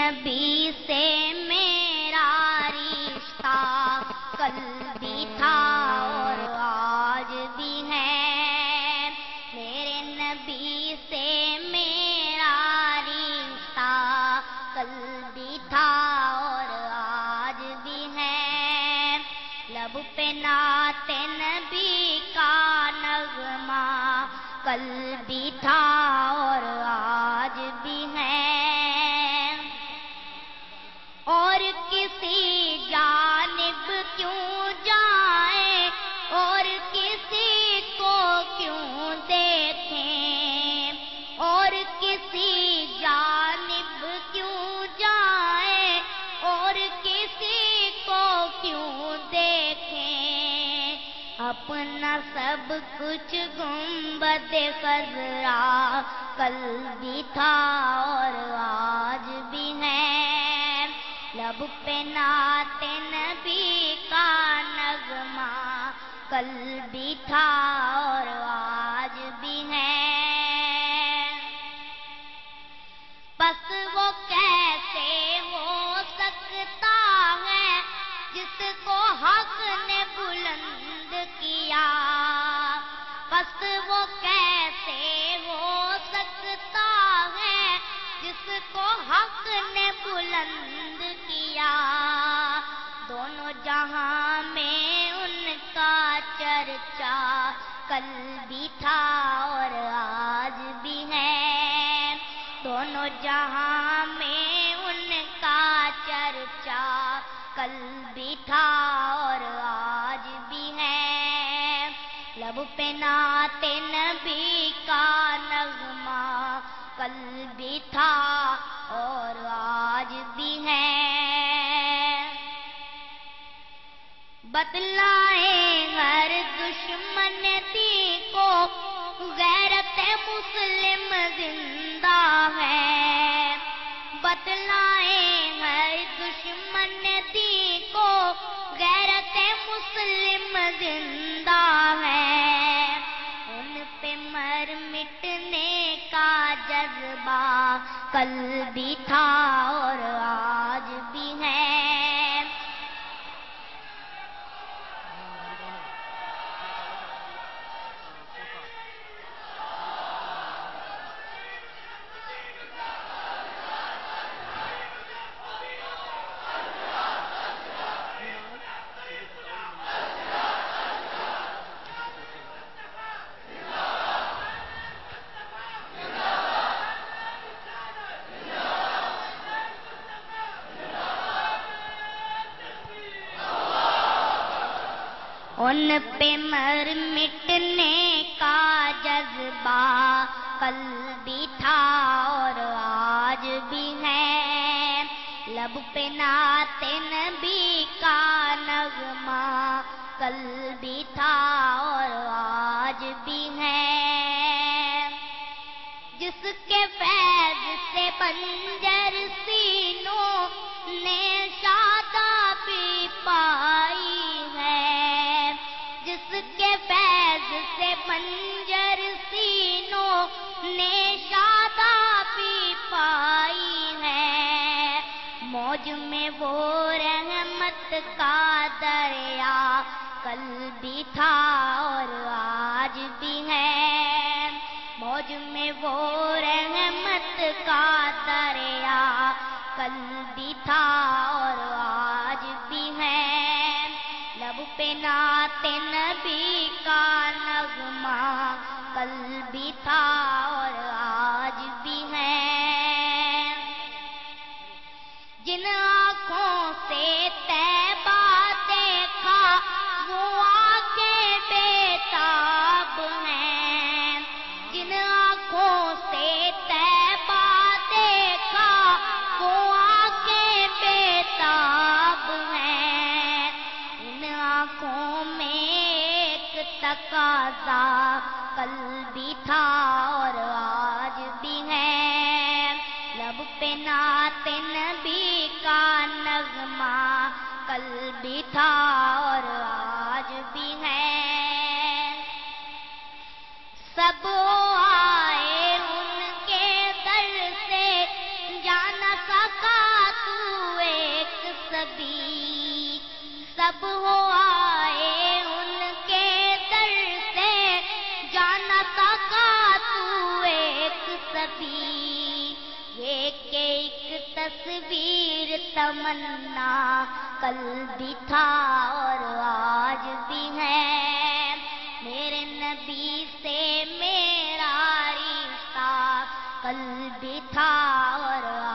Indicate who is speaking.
Speaker 1: نبی سے میرا رشتہ کل بھی تھا اور آج بھی ہے، میرے نبی سے میرا رشتہ کل بھی تھا اور آج بھی ہے، لب پہ نعت نبی کا نغمہ کل بھی تھا اور آج بھی ہے، اور کسی جانب کیوں جائیں اور کسی کو کیوں دیکھیں، اور کسی جانب کیوں جائیں اور کسی کو کیوں دیکھیں، اپنا سب کچھ گنبد خضرا کل بھی تھا اور آج بھی ہے، لب پہ نعت نبی کا نغمہ کل بھی تھا اور آج بھی ہے، بس وہ کیسے ہو سکتا ہے جس کو حق نے بلند کیا، بس وہ کیسے ہو سکتا ہے جس کو حق نے بلند کیا، دونوں جہاں میں ان کا چرچا کل بھی تھا اور آج بھی ہے، دونوں جہاں میں ان کا چرچا کل بھی تھا اور آج بھی ہے، لب پہ نعت نبی کا نغمہ کل بھی تھا اور آج بھی ہے، بتلائیں ہر دشمن دی کو غیرت مسلم زندہ ہے، بتلائیں ہر دشمن دی کو غیرت مسلم زندہ ہے، ان پہ مر مٹنے کا جذبہ کل بھی تھا اور آج بھی ہے، ان پہ مر مٹنے کا جذبہ کل بھی تھا اور آج بھی ہے، لب پہ نعت نبی کا نغمہ کل بھی تھا اور آج بھی ہے، جس کے فیض سے بنجر سینوں نے شادابی پائی ہے، جس کے فیض سے بنجر سینوں نے شادابی پائی ہے، موج میں وہ رحمت کا دریا کل بھی تھا اور آج بھی ہے، موج میں وہ رحمت کا دریا کل بھی تھا اور آج بھی ہے، لب پہ نعت نبی کا نغمہ کل بھی تھا اور آج بھی ہے، جن آنکھوں سے طیبہ دیکھا وہ آنکھیں بےتاب ہیں، جن آنکھوں سے طیبہ دیکھا وہ آنکھیں بےتاب ہیں، ان آنکھوں میں ایک تقاضا کل بھی تھا اور آج بھی ہے، لب پہ نعت نبی کا نغمہ کل بھی تھا اور آج بھی ہے، سب آئے ان کے در سے جا نہ سکا سبھی سب ہو آئے ان کے در سے جانا کا تو ایک سبھی ایک ایک تصویر تمنا کل بھی تھا اور آج بھی ہے میرے نبی سے میرا رشتہ کل بھی تھا اور